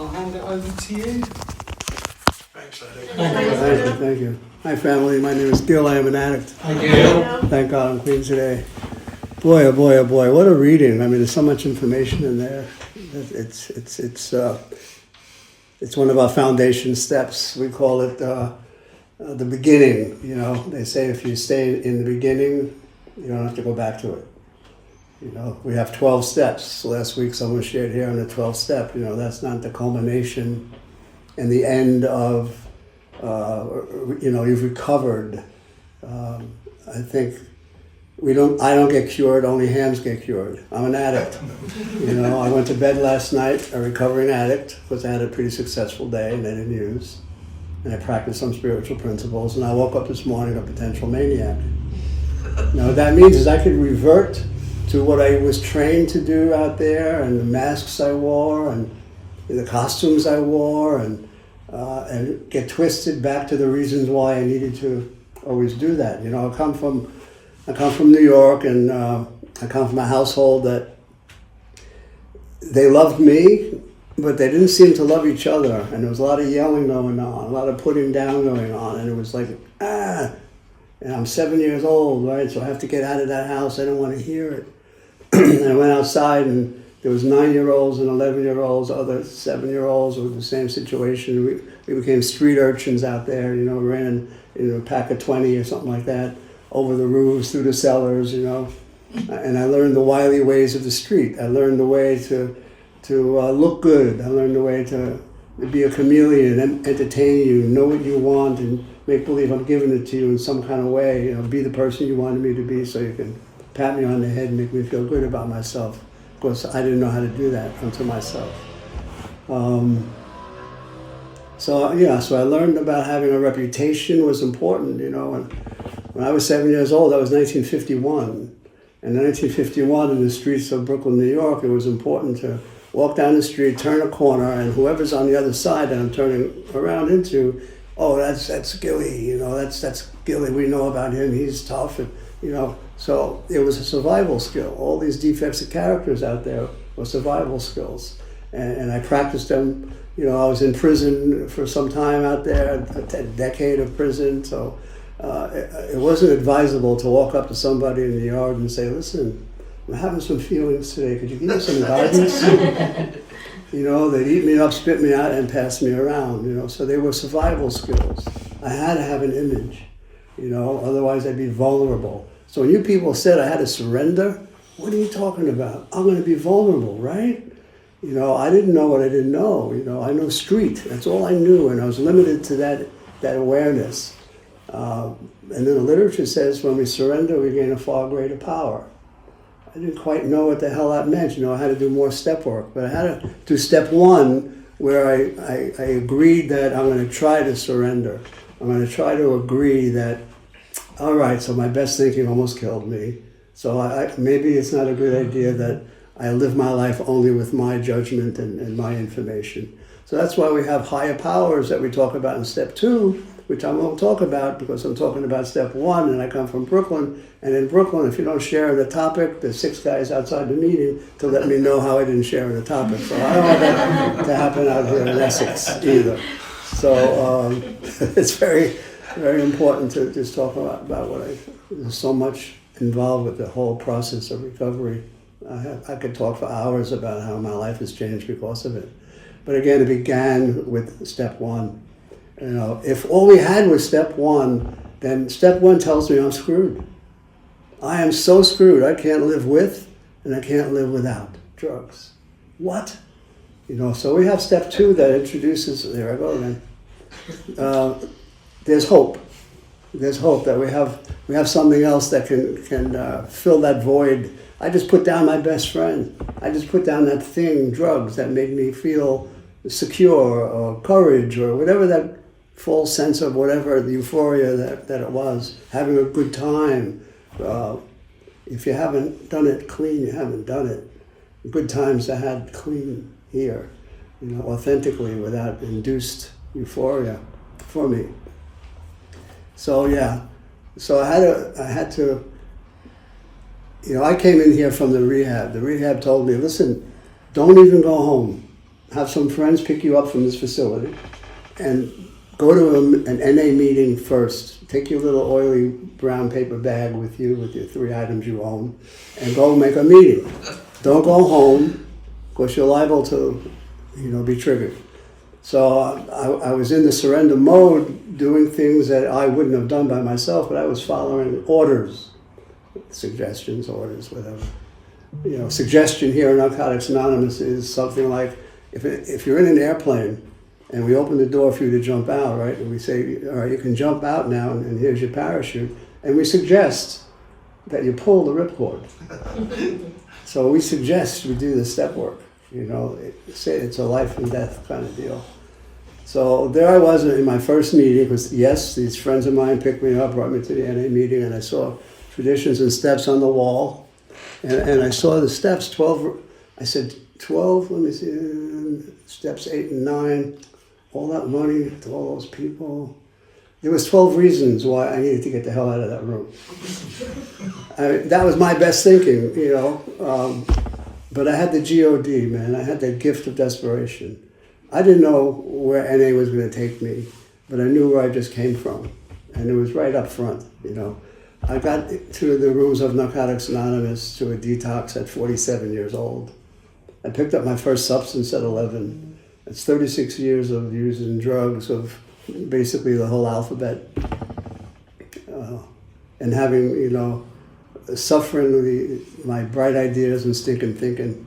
I'll hand it over to you. Thanks, Thank you. Hi, family. My name is Gil. I am an addict. Thank you. Thank God I'm clean today. Boy, oh boy, oh boy, what a reading. I mean, there's so much information in there. It's one of our foundation steps. We call it the beginning. You know, they say if you stay in the beginning, you don't have to go back to it. You know, we have 12 steps. Last week someone shared here on the 12th step. You know, that's not the culmination and the end of, you've recovered. I think I don't get cured, only hams get cured. I'm an addict. You know, I went to bed last night, a recovering addict, because I had a pretty successful day and I didn't use. And I practiced some spiritual principles, and I woke up this morning a potential maniac. Now what that means is I could revert to what I was trained to do out there, and the masks I wore, and the costumes I wore, and get twisted back to the reasons why I needed to always do that. You know, I come from New York, and I come from a household that they loved me, but they didn't seem to love each other, and there was a lot of yelling going on, a lot of putting down going on, and it was like, and I'm 7 years old, right? So I have to get out of that house. I don't want to hear it. And I went outside, and there was 9-year-olds and 11-year-olds, other 7-year-olds with the same situation. We became street urchins out there, you know, ran in a pack of 20 or something like that, over the roofs, through the cellars, you know. And I learned the wily ways of the street. I learned the way to look good. I learned the way to be a chameleon, entertain you, know what you want, and make believe I'm giving it to you in some kind of way. You know, be the person you wanted me to be, so you can pat me on the head and make me feel good about myself. Of course, I didn't know how to do that unto myself. So I learned about having a reputation was important, you know. And when I was 7 years old, that was 1951. And in 1951, in the streets of Brooklyn, New York, it was important to walk down the street, turn a corner, and whoever's on the other side that I'm turning around into, oh, that's Gilly, you know, that's Gilly. We know about him. He's tough, and, you know. So it was a survival skill. All these defects of characters out there were survival skills, and I practiced them. You know, I was in prison for some time out there, a decade of prison. So it wasn't advisable to walk up to somebody in the yard and say, "Listen, I'm having some feelings today. Could you give me some guidance?" You know, they'd eat me up, spit me out, and pass me around. You know, so they were survival skills. I had to have an image. You know, otherwise I'd be vulnerable. So when you people said I had to surrender, what are you talking about? I'm going to be vulnerable, right? You know, I didn't know what I didn't know. You know, I know street. That's all I knew, and I was limited to that awareness. And then the literature says when we surrender, we gain a far greater power. I didn't quite know what the hell that meant. You know, I had to do more step work, but I had to do step one, where I agreed that I'm going to try to surrender. I'm going to try to agree that, all right, so my best thinking almost killed me. So maybe it's not a good idea that I live my life only with my judgment and my information. So that's why we have higher powers that we talk about in step two, which I won't talk about because I'm talking about step one, and I come from Brooklyn. And in Brooklyn, if you don't share the topic, there's 6 guys outside the meeting to let me know how I didn't share the topic. So I don't want that to happen out here in Essex either. So it's very, very important to just talk about there's so much involved with the whole process of recovery. I could talk for hours about how my life has changed because of it. But again, it began with step one. You know, if all we had was step one, then step one tells me I'm screwed. I am so screwed. I can't live with and I can't live without drugs. What? You know, so we have step two that introduces, there I go again. There's hope. There's hope that we have something else that can fill that void. I just put down my best friend. I just put down that thing, drugs, that made me feel secure or courage or whatever that false sense of whatever the euphoria that it was, having a good time. If you haven't done it clean, you haven't done it. Good times I had clean here, you know, authentically without induced euphoria for me. So yeah, so I had to, you know, I came in here from the rehab. The rehab told me, listen, don't even go home. have some friends pick you up from this facility, and go to an NA meeting first. Take your little oily brown paper bag with you with your 3 items you own, and go make a meeting. Don't go home, because you're liable to, be triggered. So I was in the surrender mode, doing things that I wouldn't have done by myself, but I was following orders, suggestions, orders, whatever. Suggestion here in Narcotics Anonymous is something like, if you're in an airplane and we open the door for you to jump out, right? And we say, all right, you can jump out now, and here's your parachute. And we suggest that you pull the ripcord. So we suggest we do the step work. It's a life and death kind of deal. So there I was in my first meeting, because yes, these friends of mine picked me up, brought me to the NA meeting, and I saw traditions and steps on the wall. And I saw the steps, 12, I said, 12, let me see, steps 8 and 9, all that money to all those people. There was 12 reasons why I needed to get the hell out of that room. That was my best thinking, but I had the G-O-D, man. I had that gift of desperation. I didn't know where NA was going to take me, but I knew where I just came from. And it was right up front, I got to the rooms of Narcotics Anonymous, to a detox at 47 years old. I picked up my first substance at 11. It's 36 years of using drugs, of basically the whole alphabet, and having, suffering my bright ideas and stinking thinking.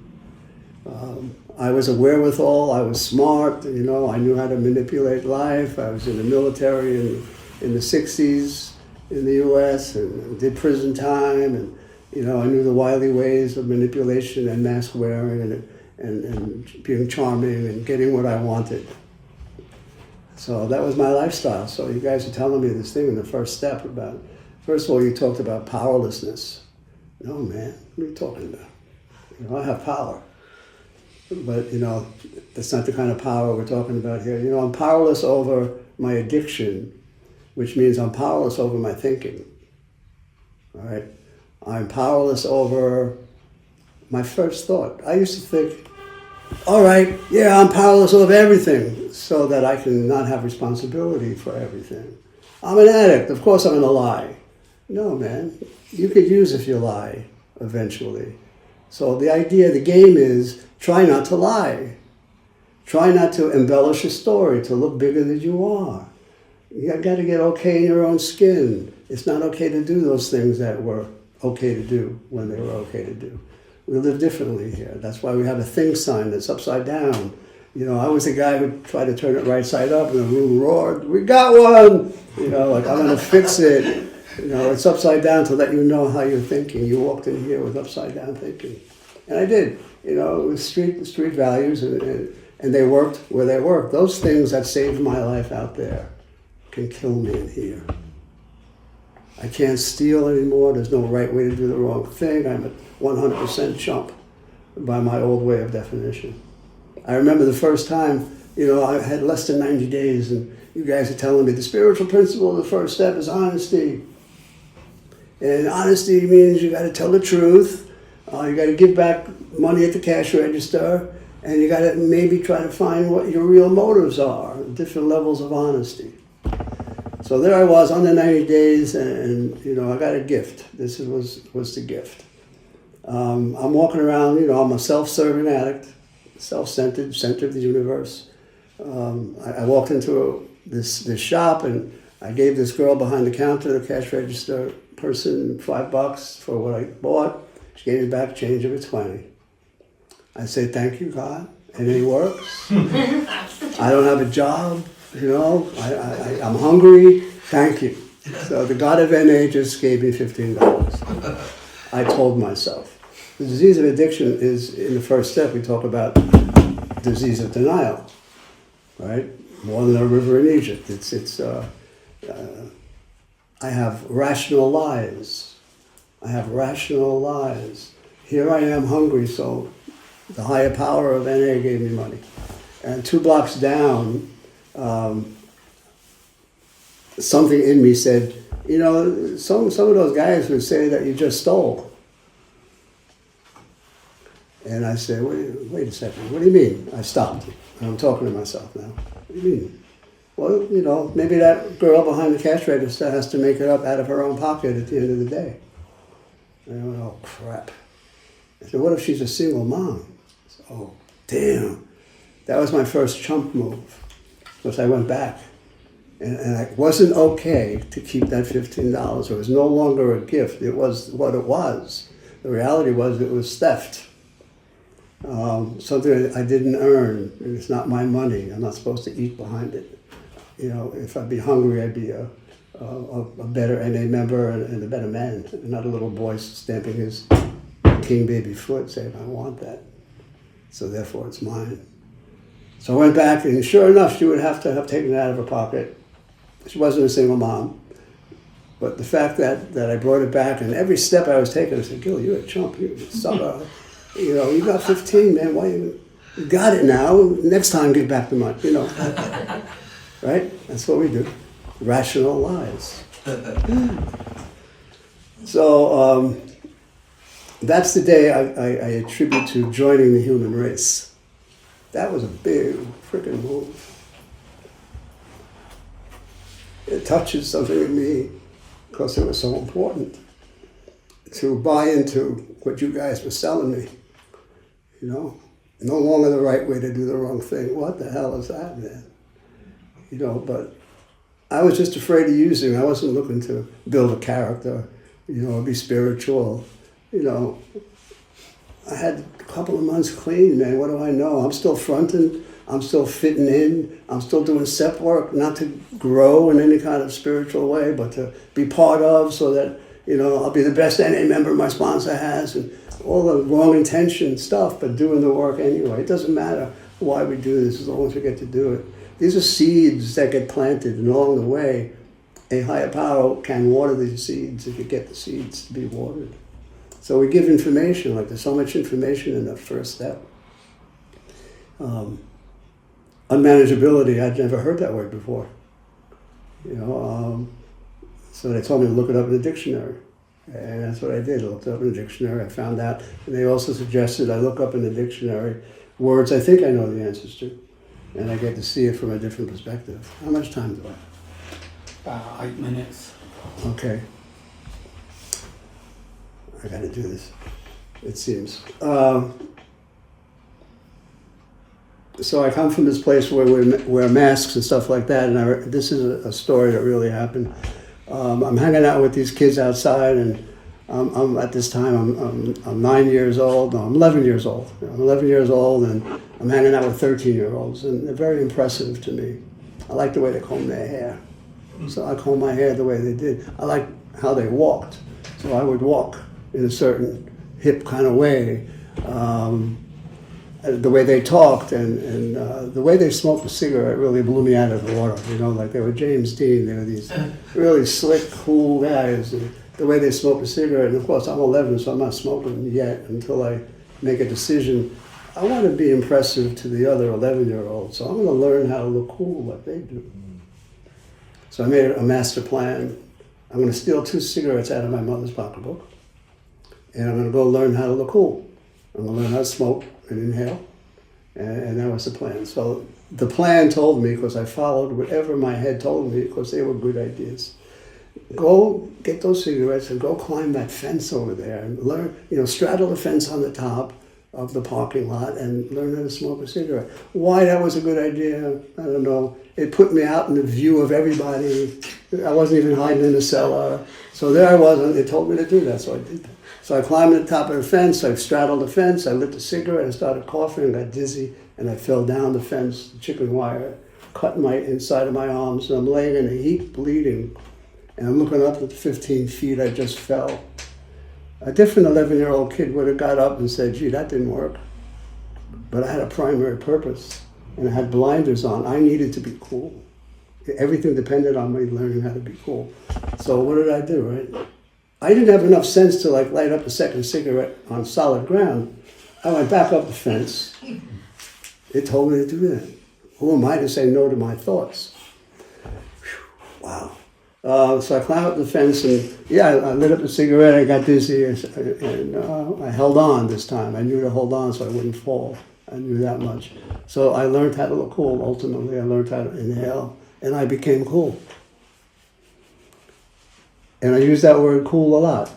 I was a wherewithal, I was smart, I knew how to manipulate life. I was in the military in the 60s in the US, and did prison time, and I knew the wily ways of manipulation and mask wearing and being charming and getting what I wanted. So that was my lifestyle. So you guys are telling me this thing in the first step about, first of all, you talked about powerlessness. No, man, what are you talking about? I have power. But, that's not the kind of power we're talking about here. I'm powerless over my addiction, which means I'm powerless over my thinking. All right? I'm powerless over my first thought. I used to think, all right, yeah, I'm powerless over everything, so that I can not have responsibility for everything. I'm an addict, of course I'm going to lie. No, man, you could use if you lie eventually. So the idea, the game is, try not to lie. Try not to embellish a story to look bigger than you are. You got to get okay in your own skin. It's not okay to do those things that were okay to do when they were okay to do. We live differently here. That's why we have a thing sign that's upside down. I was the guy who tried to turn it right side up, and the room roared, "We got one!" I'm going to fix it. It's upside down to let you know how you're thinking. You walked in here with upside down thinking. And I did. It was street values, and they worked where they worked. Those things that saved my life out there can kill me in here. I can't steal anymore. There's no right way to do the wrong thing. I'm a 100% chump by my old way of definition. I remember the first time, I had less than 90 days, and you guys are telling me the spiritual principle of the first step is honesty. And honesty means you got to tell the truth. You got to give back money at the cash register, and you got to maybe try to find what your real motives are, different levels of honesty. So there I was on the 90 days, and I got a gift. This was the gift. I'm walking around, I'm a self-serving addict, self-centered, center of the universe. I walked into this shop, and I gave this girl behind the counter, the cash register person, $5 for what I bought. She gave me back change of a 20. I said, "Thank you, God. And it works. I don't have a job, I'm hungry. Thank you." So the God of NA just gave me $15. I told myself. The disease of addiction is, in the first step, we talk about disease of denial, right? More than a river in Egypt. I have rational lies. Here I am hungry, so the higher power of NA gave me money. And 2 blocks down, something in me said, some of those guys would say that you just stole. And I said, wait a second, what do you mean? I stopped. And I'm talking to myself now. What do you mean? Well, you know, maybe that girl behind the cash register has to make it up out of her own pocket at the end of the day. And I went, oh, crap. I said, what if she's a single mom? I said, oh, damn. That was my first chump move. Because I went back. And it wasn't okay to keep that $15. It was no longer a gift. It was what it was. The reality was it was theft. Something I didn't earn. It's not my money. I'm not supposed to eat behind it. You know, if I'd be hungry, I'd be a better NA member and a better man, not a little boy stamping his king baby foot saying, I want that. So therefore it's mine. So I went back, and sure enough, she would have to have taken it out of her pocket. She wasn't a single mom. But the fact that I brought it back, and every step I was taking, I said, Gil, you're a chump, you're a sucker. You know, you got 15, man, why you got it now, next time give back the money, you know. Right? That's what we do. Rational lies. So that's the day I attribute to joining the human race. That was a big freaking move. It touches something in me because it was so important to buy into what you guys were selling me. You know, no longer the right way to do the wrong thing. What the hell is that, man? You know, but I was just afraid of using. I wasn't looking to build a character, you know, or be spiritual. You know, I had a couple of months clean, man. What do I know? I'm still fronting. I'm still fitting in. I'm still doing step work, not to grow in any kind of spiritual way, but to be part of so that, you know, I'll be the best NA member my sponsor has and all the wrong intention stuff, but doing the work anyway. It doesn't matter why we do this as long as we get to do it. These are seeds that get planted, and along the way, a higher power can water these seeds if you get the seeds to be watered. So we give information, like there's so much information in the first step. Unmanageability, I'd never heard that word before. You know, so they told me to look it up in the dictionary. And that's what I did. I looked it up in the dictionary. I found out. And they also suggested I look up in the dictionary words I think I know the answers to. And I get to see it from a different perspective. How much time do I have? About 8 minutes. Okay. I got to do this, it seems. So I come from this place where we wear masks and stuff like that, and this is a story that really happened. I'm hanging out with these kids outside, and I'm at this time I'm 9 years old. No, I'm 11 years old. I'm 11 years old, and I'm hanging out with 13-year-olds, and they're very impressive to me. I like the way they comb their hair, so I comb my hair the way they did. I like how they walked, so I would walk in a certain hip kind of way. The way they talked and the way they smoked a cigarette really blew me out of the water. You know, like they were James Dean. They were these really slick, cool guys. And the way they smoked a cigarette, and of course I'm 11, so I'm not smoking yet until I make a decision. I want to be impressive to the other 11-year-olds, so I'm going to learn how to look cool like they do. So I made a master plan. I'm going to steal 2 cigarettes out of my mother's pocketbook, and I'm going to go learn how to look cool. I'm going to learn how to smoke and inhale, and that was the plan. So the plan told me, because I followed whatever my head told me, because they were good ideas. Go get those cigarettes and go climb that fence over there and learn, you know, straddle the fence on the top of the parking lot and learn how to smoke a cigarette. Why that was a good idea, I don't know. It put me out in the view of everybody. I wasn't even hiding in the cellar. So there I was, and they told me to do that, so I did that. So I climbed to the top of the fence, I straddled the fence, I lit the cigarette, I started coughing, got dizzy, and I fell down the fence, the chicken wire, cut my inside of my arms, and I'm laying in a heap bleeding. And I'm looking up at the 15 feet I just fell. A different 11-year-old kid would have got up and said, gee, that didn't work. But I had a primary purpose, and I had blinders on. I needed to be cool. Everything depended on me learning how to be cool. So what did I do, right? I didn't have enough sense to like light up a second cigarette on solid ground. I went back up the fence. It told me to do that. Who am I to say no to my thoughts? Whew, wow. So I climbed up the fence and, yeah, I lit up a cigarette, I got dizzy, and I held on this time. I knew to hold on so I wouldn't fall. I knew that much. So I learned how to look cool, ultimately. I learned how to inhale, and I became cool. And I use that word cool a lot.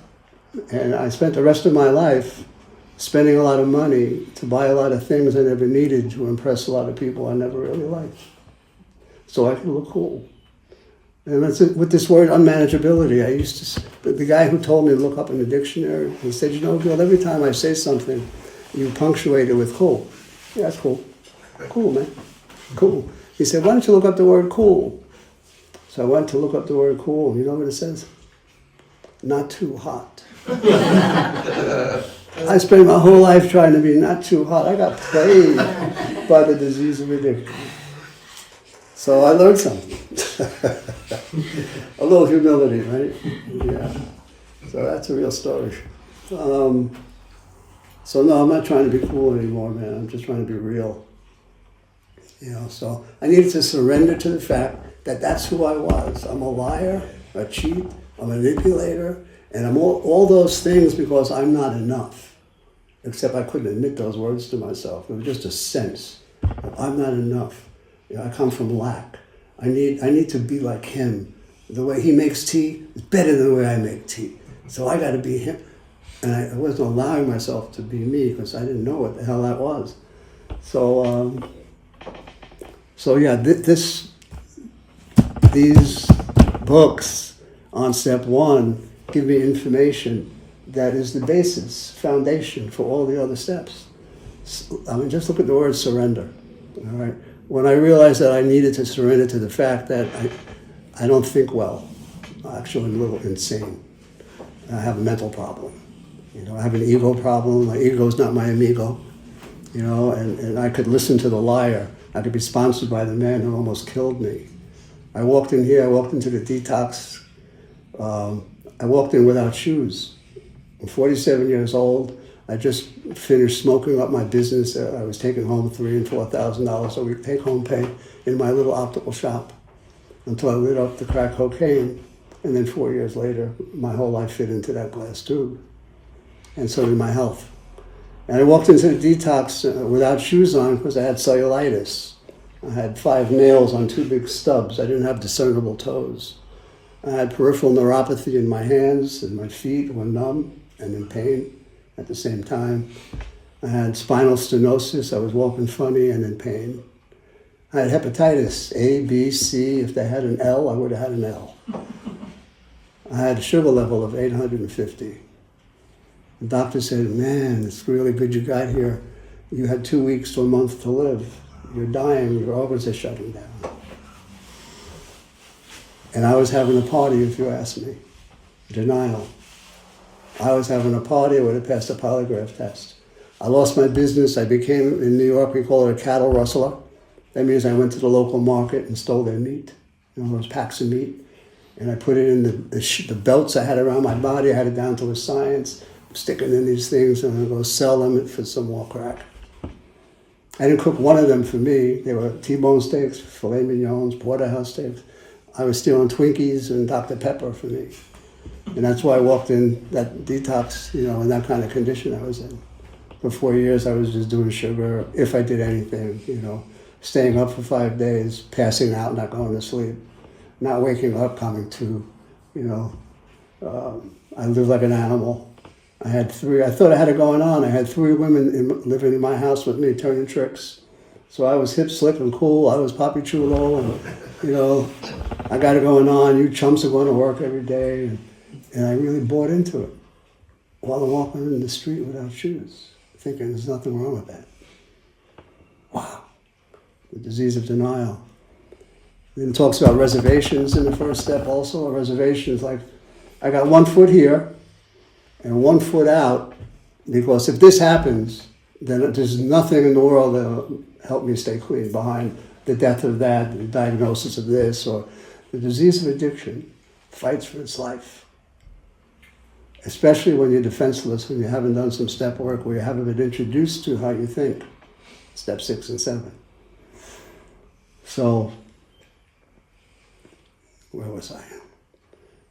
And I spent the rest of my life spending a lot of money to buy a lot of things I never needed to impress a lot of people I never really liked. So I could look cool. And that's it, with this word unmanageability. I used to, the guy who told me to look up in the dictionary, he said, you know, Bill, every time I say something, you punctuate it with cool. Yeah, that's cool. Cool, man. Cool. He said, why don't you look up the word cool? So I went to look up the word cool. You know what it says? Not too hot. I spent my whole life trying to be not too hot. I got plagued by the disease of addiction. So I learned something. A little humility, right? Yeah. So that's a real story. So no, I'm not trying to be cool anymore, man. I'm just trying to be real. You know, so I needed to surrender to the fact that that's who I was. I'm a liar, a cheat, a manipulator, and I'm all those things because I'm not enough. Except I couldn't admit those words to myself. It was just a sense of I'm not enough. You know, I come from lack. I need to be like him. The way he makes tea is better than the way I make tea. So I got to be him. And I wasn't allowing myself to be me because I didn't know what the hell that was. So, yeah, these books on step one give me information that is the basis, foundation for all the other steps. I mean, just look at the word surrender, all right? When I realized that I needed to surrender to the fact that I don't think well, actually I'm a little insane. I have a mental problem. You know, I have an ego problem. My ego is not my amigo. You know, and I could listen to the liar. I could be sponsored by the man who almost killed me. I walked in here, I walked into the detox. I walked in without shoes. I'm 47 years old. I just finished smoking up my business. I was taking home $3,000 and $4,000 a week take-home pay in my little optical shop until I lit up the crack cocaine. And then 4 years later, my whole life fit into that glass tube. And so did my health. And I walked into the detox without shoes on because I had cellulitis. I had 5 nails on 2 big stubs. I didn't have discernible toes. I had peripheral neuropathy in my hands and my feet were numb and in pain at the same time. I had spinal stenosis. I was walking funny and in pain. I had hepatitis A, B, C. If they had an L, I would have had an L. I had a sugar level of 850. The doctor said, man, it's really good you got here. You had 2 weeks to a month to live. You're dying, your organs are shutting down. And I was having a party, if you ask me. Denial. I was having a party, I would have passed a polygraph test. I lost my business. I became, in New York, we call it a cattle rustler. That means I went to the local market and stole their meat, you know, those packs of meat. And I put it in the belts I had around my body. I had it down to a science. I'm sticking in these things and I'm going to sell them for some more crack. I didn't cook one of them for me. They were T-bone steaks, filet mignons, porterhouse steaks. I was stealing Twinkies and Dr. Pepper for me. And that's why I walked in that detox, you know, in that kind of condition I was in. For 4 years, I was just doing sugar, if I did anything, you know, staying up for 5 days, passing out, not going to sleep, not waking up, coming to, you know. I lived like an animal. I thought I had it going on. I had 3 women living in my house with me, turning tricks. So I was hip, slick, and cool. I was Papi Chulo, and, you know, I got it going on. You chumps are going to work every day. And I really bought into it while I'm walking in the street without shoes, thinking there's nothing wrong with that. Wow. The disease of denial. Then it talks about reservations in the first step also. A reservation is like, I got 1 foot here and 1 foot out, because if this happens, then there's nothing in the world that will help me stay clean behind the death of that, the diagnosis of this, or the disease of addiction fights for its life. Especially when you're defenseless, when you haven't done some step work, where you haven't been introduced to how you think, step 6 and 7. So, where was I?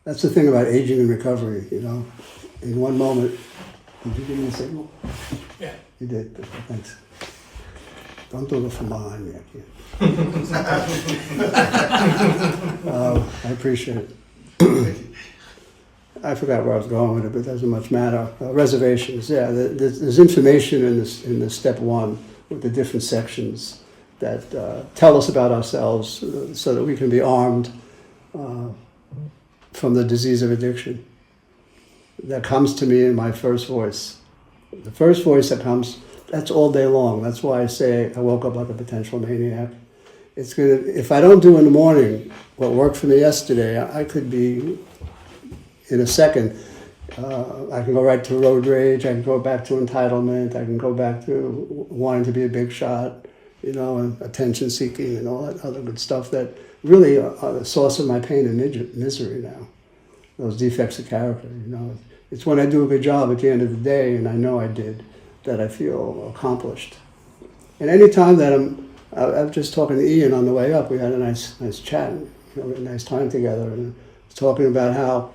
That's the thing about aging and recovery, you know. In one moment, did you give me a signal? Yeah. You did. Thanks. Don't do it from behind me. I can't. I appreciate it. I forgot where I was going with it, but it doesn't much matter. Reservations, yeah. There's information in this step one with the different sections that tell us about ourselves so that we can be armed from the disease of addiction. That comes to me in my first voice. The first voice that comes, that's all day long. That's why I say I woke up like a potential maniac. It's gonna, if I don't do in the morning what worked for me yesterday, I could be, in a second, I can go right to road rage, I can go back to entitlement, I can go back to wanting to be a big shot, you know, and attention seeking and all that other good stuff that really are the source of my pain and misery now. Those defects of character, you know. It's when I do a good job at the end of the day, and I know I did, that I feel accomplished. And any time that I was just talking to Ian on the way up, we had a nice chat, you know, a nice time together, and I was talking about how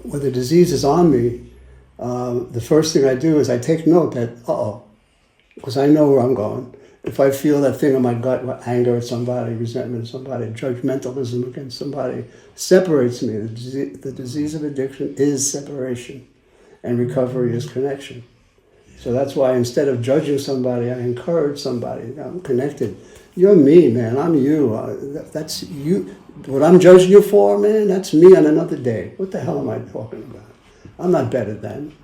when the disease is on me, the first thing I do is I take note that, because I know where I'm going. If I feel that thing in my gut, anger at somebody, resentment at somebody, judgmentalism against somebody, separates me. The disease of addiction is separation, and recovery is connection. So that's why instead of judging somebody, I encourage somebody. I'm connected. You're me, man. I'm you. That's you. What I'm judging you for, man, that's me on another day. What the hell am I talking about? I'm not better than.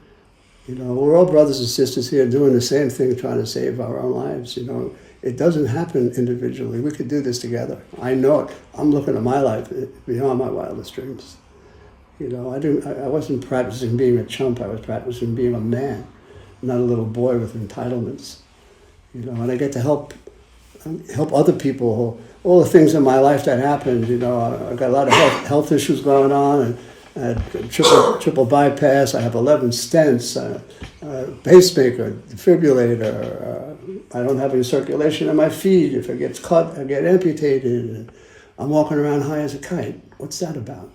You know, we're all brothers and sisters here doing the same thing, trying to save our own lives, you know. It doesn't happen individually. We could do this together. I know it. I'm looking at my life beyond my wildest dreams. You know, I wasn't practicing being a chump. I was practicing being a man, not a little boy with entitlements. You know, and I get to help other people. All the things in my life that happened, you know, I've got a lot of health issues going on, and I had triple bypass. I have 11 stents, pacemaker, defibrillator. I don't have any circulation in my feet. If it gets cut, I get amputated. And I'm walking around high as a kite. What's that about?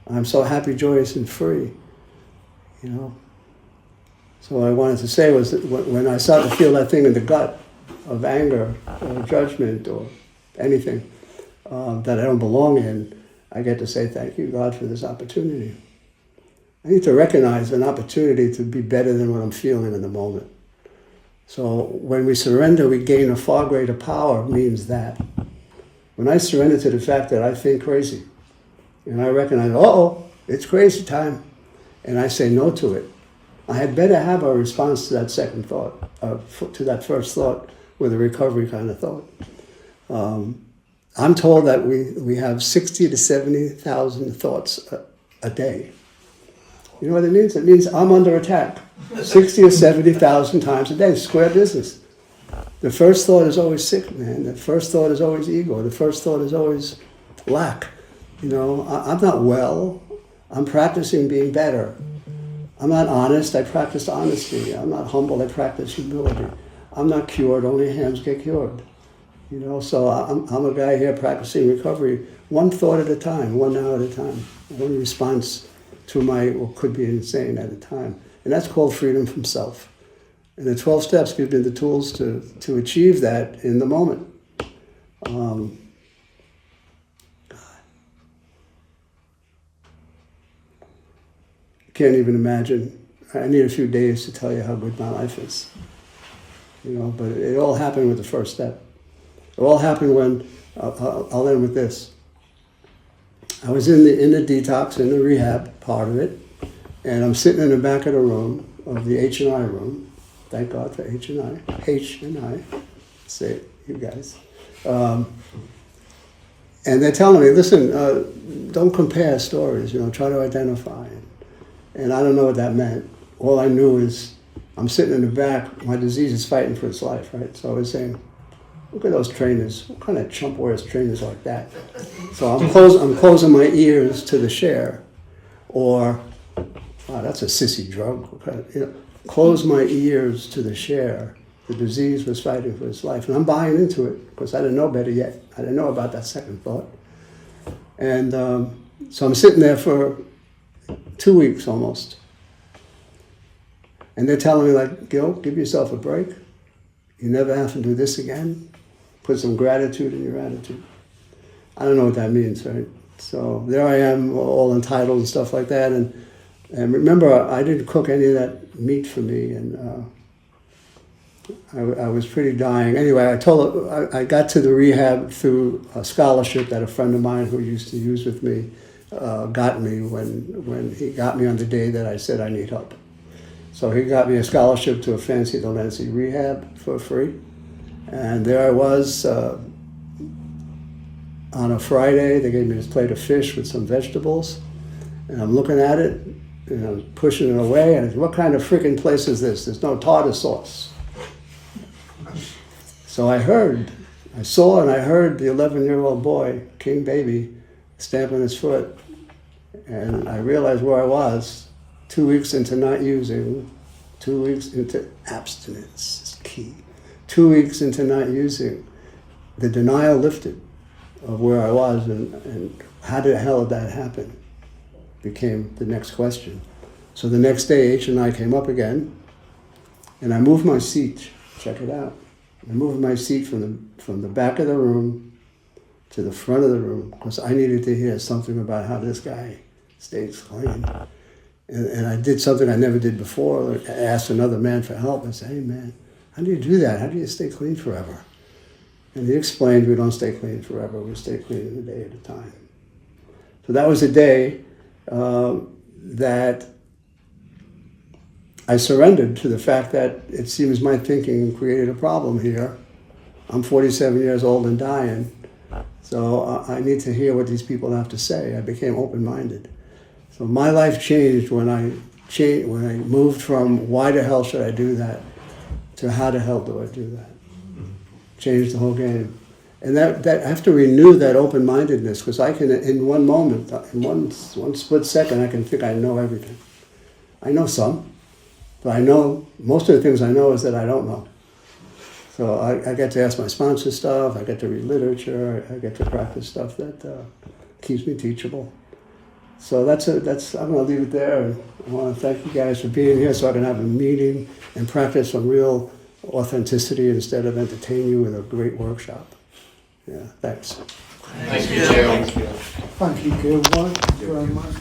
I'm so happy, joyous, and free, you know. So what I wanted to say was that when I start to feel that thing in the gut of anger or judgment or anything that I don't belong in, I get to say, thank you, God, for this opportunity. I need to recognize an opportunity to be better than what I'm feeling in the moment. So when we surrender, we gain a far greater power, means that. When I surrender to the fact that I think crazy, and I recognize, it's crazy time, and I say no to it, I had better have a response to that second thought, to that first thought, with a recovery kind of thought. I'm told that we have 60 to 70,000 thoughts a day. You know what it means? It means I'm under attack 60 or 70,000 times a day, square business. The first thought is always sick, man. The first thought is always ego. The first thought is always lack. You know, I'm not well. I'm practicing being better. I'm not honest. I practice honesty. I'm not humble. I practice humility. I'm not cured. Only hams get cured. You know, so I'm a guy here practicing recovery, one thought at a time, 1 hour at a time, one response to what could be insane at a time. And that's called freedom from self. And the 12 steps give me the tools to achieve that in the moment. God. Can't even imagine. I need a few days to tell you how good my life is. You know, but it all happened with the first step. It all happened when, I'll end with this. I was in the detox, in the rehab part of it, and I'm sitting in the back of the room, of the H&I room. Thank God for H&I. H&I. Say it, you guys. And they're telling me, listen, don't compare stories, you know, try to identify. And I don't know what that meant. All I knew is I'm sitting in the back, my disease is fighting for its life, right? So I was saying, look at those trainers. What kind of chump wears trainers like that? So I'm closing my ears to the share. Or, that's a sissy drug. You know, close my ears to the share. The disease was fighting for its life. And I'm buying into it because I didn't know better yet. I didn't know about that second thought. And so I'm sitting there for 2 weeks almost. And they're telling me, like, Gil, give yourself a break. You never have to do this again. Put some gratitude in your attitude. I don't know what that means, right? So there I am, all entitled and stuff like that. And remember, I didn't cook any of that meat for me. And I was pretty dying. Anyway, I got to the rehab through a scholarship that a friend of mine who used to use with me got me when he got me on the day that I said I need help. So he got me a scholarship to a fancy Delancey rehab for free. And there I was on a Friday. They gave me this plate of fish with some vegetables. And I'm looking at it, and I'm pushing it away. And I said, what kind of freaking place is this? There's no tartar sauce. So I saw and I heard the 11-year-old boy, King Baby, stamping his foot. And I realized where I was. 2 weeks into not using, 2 weeks into abstinence is key. 2 weeks into not using, the denial lifted of where I was and how the hell did that happen became the next question. So the next day, H and I came up again, and I moved my seat. Check it out. I moved my seat from the back of the room to the front of the room because I needed to hear something about how this guy stays clean. And I did something I never did before. I asked another man for help. I said, hey man, how do you do that? How do you stay clean forever? And he explained, we don't stay clean forever. We stay clean a day at a time. So that was a day that I surrendered to the fact that it seems my thinking created a problem here. I'm 47 years old and dying. So I need to hear what these people have to say. I became open-minded. So my life changed when I moved from why the hell should I do that to how the hell do I do that? Changed the whole game. And that I have to renew that open-mindedness because I can, in one moment, in one split second, I can think I know everything. I know some, but I know, most of the things I know is that I don't know. So I get to ask my sponsor stuff, I get to read literature, I get to practice stuff that keeps me teachable. So I'm going to leave it there. And I want to thank you guys for being here so I can have a meeting and practice some real authenticity instead of entertain you with a great workshop. Yeah, thanks. Thank you, Joe. Thank you, Gil. Very much.